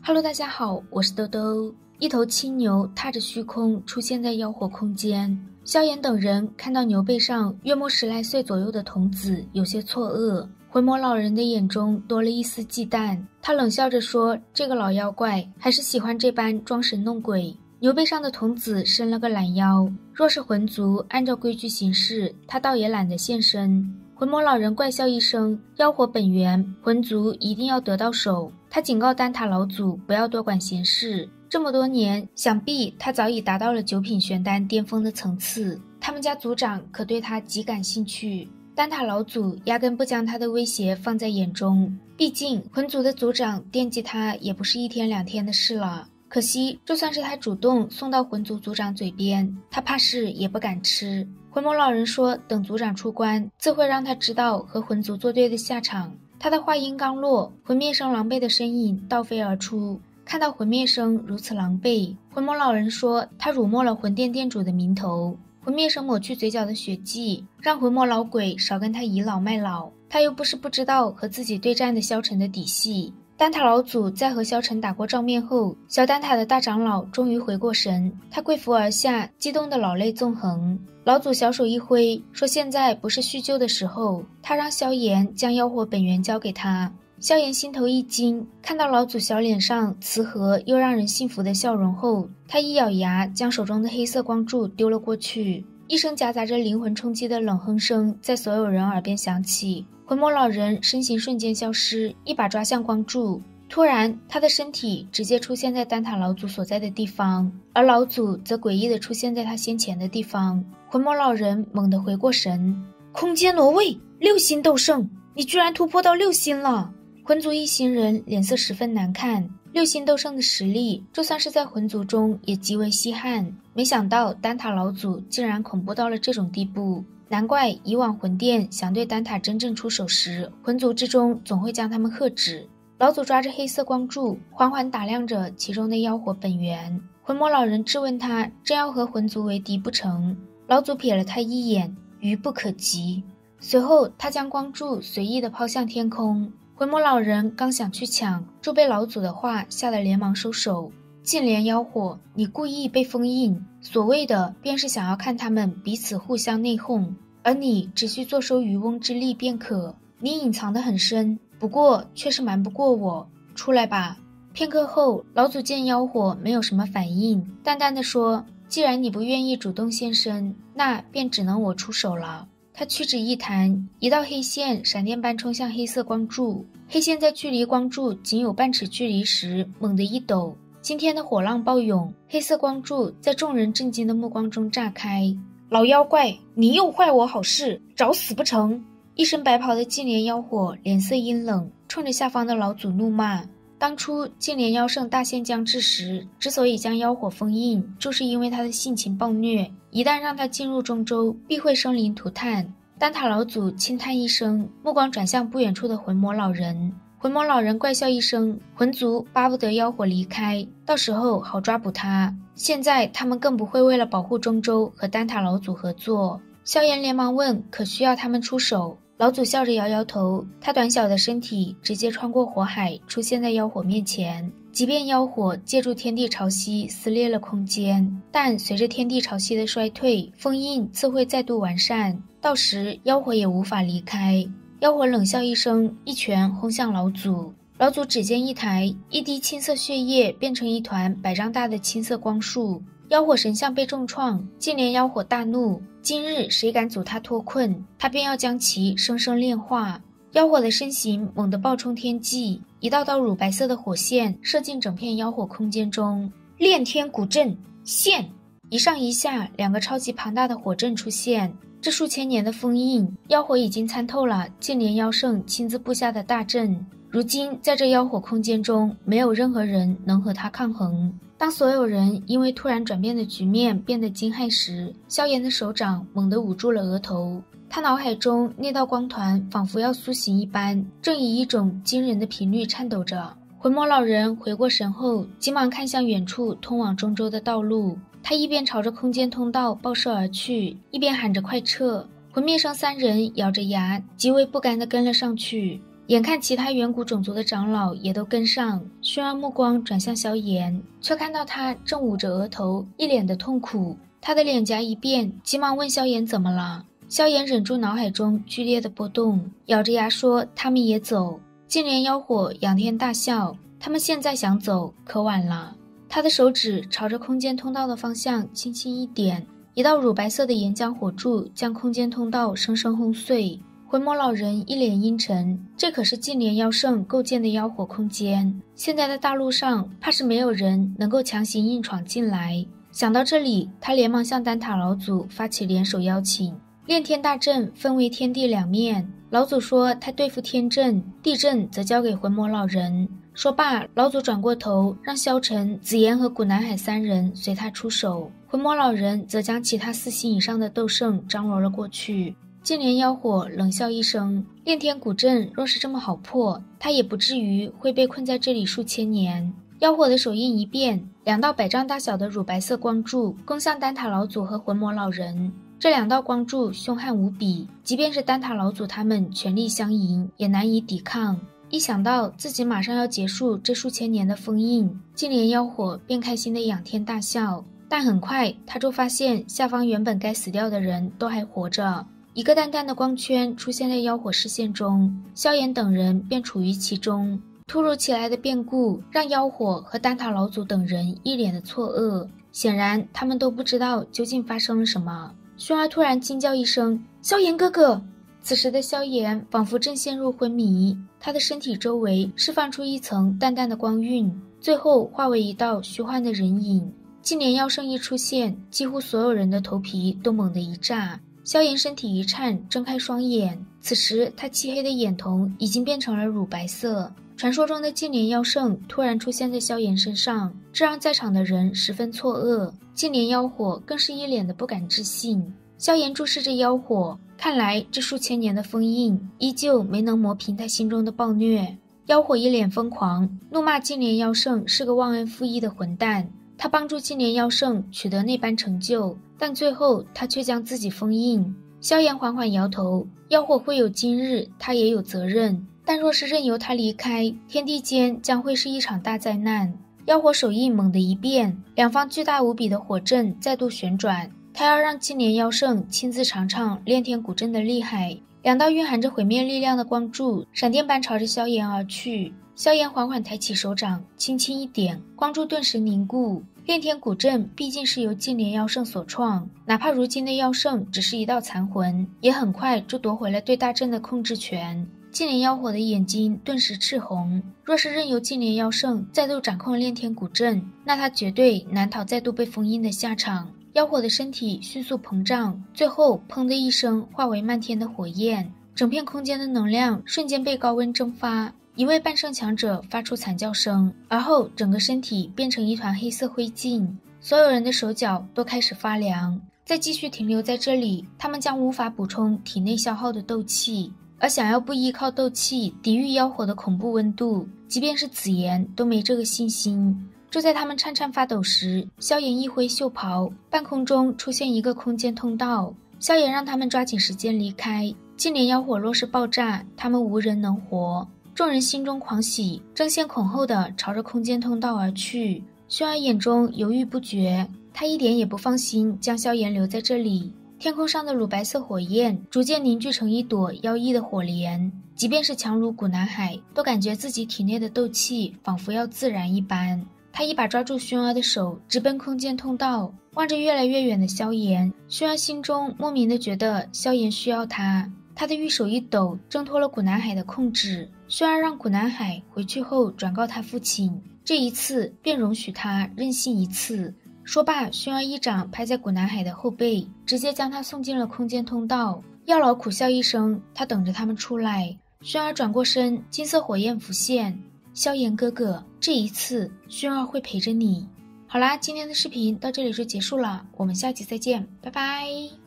Hello， 大家好，我是兜兜。一头青牛踏着虚空出现在妖火空间，萧炎等人看到牛背上约莫10来岁左右的童子，有些错愕。回魔老人的眼中多了一丝忌惮，他冷笑着说：“这个老妖怪还是喜欢这般装神弄鬼。”牛背上的童子伸了个懒腰，若是魂族按照规矩行事，他倒也懒得现身。回魔老人怪笑一声：“妖火本源，魂族一定要得到手。”他警告丹塔老祖不要多管闲事。这么多年，想必他早已达到了9品玄丹巅峰的层次。他们家族长可对他极感兴趣。丹塔老祖压根不将他的威胁放在眼中，毕竟魂族的族长惦记他也不是1天2天的事了。可惜，就算是他主动送到魂族族长嘴边，他怕是也不敢吃。回魔老人说，等族长出关，自会让他知道和魂族作对的下场。他的话音刚落，魂灭生狼狈的身影倒飞而出。看到魂灭生如此狼狈，魂魔老人说他辱没了魂殿殿主的名头。魂灭生抹去嘴角的血迹，让魂魔老鬼少跟他倚老卖老。他又不是不知道和自己对战的萧晨的底细。丹塔老祖在和萧晨打过照面后，小丹塔的大长老终于回过神，他跪伏而下，激动的老泪纵横。老祖小手一挥，说现在不是叙旧的时候，他让萧炎将妖火本源交给他。萧炎心头一惊，看到老祖小脸上慈和又让人信服的笑容后，他一咬牙，将手中的黑色光柱丢了过去。一声夹杂着灵魂冲击的冷哼声在所有人耳边响起，魂魔老人身形瞬间消失，一把抓向光柱。突然，他的身体直接出现在丹塔老祖所在的地方，而老祖则诡异地出现在他先前的地方。魂魔老人猛地回过神，空间挪位，6星斗圣，你居然突破到6星了！魂族一行人脸色十分难看，6星斗圣的实力，就算是在魂族中也极为稀罕。没想到丹塔老祖竟然恐怖到了这种地步，难怪以往魂殿想对丹塔真正出手时，魂族之中总会将他们喝止。老祖抓着黑色光柱，缓缓打量着其中的妖火本源。魂魔老人质问他，真要和魂族为敌不成？老祖瞥了他一眼，愚不可及。随后他将光柱随意地抛向天空。魂魔老人刚想去抢，就被老祖的话吓得连忙收手。净莲妖火，你故意被封印，所谓的便是想要看他们彼此互相内讧，而你只需坐收渔翁之利便可。你隐藏得很深，不过却是瞒不过我，出来吧。片刻后，老祖见妖火没有什么反应，淡淡地说，既然你不愿意主动现身，那便只能我出手了。他屈指一弹，一道黑线闪电般冲向黑色光柱，黑线在距离光柱仅有半尺距离时猛地一抖，惊天的火浪暴涌，黑色光柱在众人震惊的目光中炸开。老妖怪，你又坏我好事，找死不成？一身白袍的净莲妖火脸色阴冷，冲着下方的老祖怒骂。当初净莲妖圣大限将至时，之所以将妖火封印，就是因为他的性情暴虐，一旦让他进入中州，必会生灵涂炭。丹塔老祖轻叹一声，目光转向不远处的魂魔老人。魂魔老人怪笑一声，魂族巴不得妖火离开，到时候好抓捕他。现在他们更不会为了保护中州和丹塔老祖合作。萧炎连忙问，可需要他们出手？老祖笑着摇摇头，他短小的身体直接穿过火海，出现在妖火面前。即便妖火借助天地潮汐撕裂了空间，但随着天地潮汐的衰退，封印自会再度完善，到时妖火也无法离开。妖火冷笑一声，一拳轰向老祖。老祖指尖一抬，一滴青色血液变成一团100丈大的青色光束。妖火神像被重创，净莲妖火大怒，今日谁敢阻他脱困，他便要将其生生炼化。妖火的身形猛地暴冲天际，一道道乳白色的火线射进整片妖火空间中。炼天古阵现，一上一下2个超级庞大的火阵出现。这数千年的封印，妖火已经参透了净莲妖圣亲自布下的大阵。如今在这妖火空间中，没有任何人能和他抗衡。当所有人因为突然转变的局面变得惊骇时，萧炎的手掌猛地捂住了额头。他脑海中那道光团仿佛要苏醒一般，正以一种惊人的频率颤抖着。魂魔老人回过神后，急忙看向远处通往中州的道路。他一边朝着空间通道爆射而去，一边喊着快撤。魂灭生3人咬着牙，极为不甘地跟了上去。眼看其他远古种族的长老也都跟上，熏儿目光转向萧炎，却看到他正捂着额头，一脸的痛苦。他的脸颊一变，急忙问萧炎怎么了。萧炎忍住脑海中剧烈的波动，咬着牙说他们也走。净莲妖火仰天大笑，他们现在想走可晚了。他的手指朝着空间通道的方向轻轻一点，一道乳白色的岩浆火柱将空间通道生生轰碎。魂魔老人一脸阴沉，这可是净莲妖圣构建的妖火空间，现在的大陆上怕是没有人能够强行硬闯进来。想到这里，他连忙向丹塔老祖发起联手邀请。炼天大阵分为天地两面，老祖说他对付天阵，地阵则交给魂魔老人。说罢，老祖转过头，让萧晨、紫妍和古南海三人随他出手。魂魔老人则将其他4星以上的斗圣张罗了过去。净莲妖火冷笑一声，炼天古阵若是这么好破，他也不至于会被困在这里数千年。妖火的手印一变，2道百丈大小的乳白色光柱攻向丹塔老祖和魂魔老人。这2道光柱凶悍无比，即便是丹塔老祖他们全力相迎也难以抵抗。一想到自己马上要结束这数千年的封印，净莲妖火便开心的仰天大笑。但很快他就发现下方原本该死掉的人都还活着。一个淡淡的光圈出现在妖火视线中，萧炎等人便处于其中。突如其来的变故让妖火和丹塔老祖等人一脸的错愕，显然他们都不知道究竟发生了什么。薰儿突然惊叫一声：“萧炎哥哥！”此时的萧炎仿佛正陷入昏迷，他的身体周围释放出一层淡淡的光晕，最后化为一道虚幻的人影。净莲妖圣一出现，几乎所有人的头皮都猛地一炸。萧炎身体一颤，睁开双眼，此时他漆黑的眼瞳已经变成了乳白色。传说中的净莲妖圣突然出现在萧炎身上，这让在场的人十分错愕，净莲妖火更是一脸的不敢置信。萧炎注视着妖火，看来这数千年的封印依旧没能磨平他心中的暴虐。妖火一脸疯狂，怒骂净莲妖圣是个忘恩负义的混蛋。他帮助净莲妖圣取得那般成就，但最后他却将自己封印。萧炎缓缓摇头，妖火会有今日，他也有责任。但若是任由他离开，天地间将会是一场大灾难。妖火手印猛地一变，两方巨大无比的火阵再度旋转，他要让净莲妖圣亲自尝尝炼天古阵的厉害。2道蕴含着毁灭力量的光柱闪电般朝着萧炎而去。萧炎缓缓抬起手掌，轻轻一点，光柱顿时凝固。炼天古阵毕竟是由净莲妖圣所创，哪怕如今的妖圣只是一道残魂，也很快就夺回了对大阵的控制权。净莲妖火的眼睛顿时赤红，若是任由净莲妖圣再度掌控炼天古阵，那他绝对难逃再度被封印的下场。妖火的身体迅速膨胀，最后砰的一声化为漫天的火焰，整片空间的能量瞬间被高温蒸发。一位半圣强者发出惨叫声，而后整个身体变成一团黑色灰烬，所有人的手脚都开始发凉。再继续停留在这里，他们将无法补充体内消耗的斗气，而想要不依靠斗气抵御妖火的恐怖温度，即便是紫妍都没这个信心。就在他们颤颤发抖时，萧炎一挥袖袍，半空中出现一个空间通道。萧炎让他们抓紧时间离开，净莲妖火若是爆炸，他们无人能活。众人心中狂喜，争先恐后地朝着空间通道而去。薰儿眼中犹豫不决，他一点也不放心将萧炎留在这里。天空上的乳白色火焰逐渐凝聚成一朵妖异的火莲，即便是强如古南海都感觉自己体内的斗气仿佛要自燃一般。他一把抓住薰儿的手，直奔空间通道。望着越来越远的萧炎，薰儿心中莫名的觉得萧炎需要他。他的玉手一抖，挣脱了古南海的控制。薰儿让古南海回去后转告他父亲，这一次便容许他任性一次。说罢，薰儿一掌拍在古南海的后背，直接将他送进了空间通道。药老苦笑一声，他等着他们出来。薰儿转过身，金色火焰浮现。萧炎哥哥，这一次薰儿会陪着你。好啦，今天的视频到这里就结束了，我们下期再见，拜拜。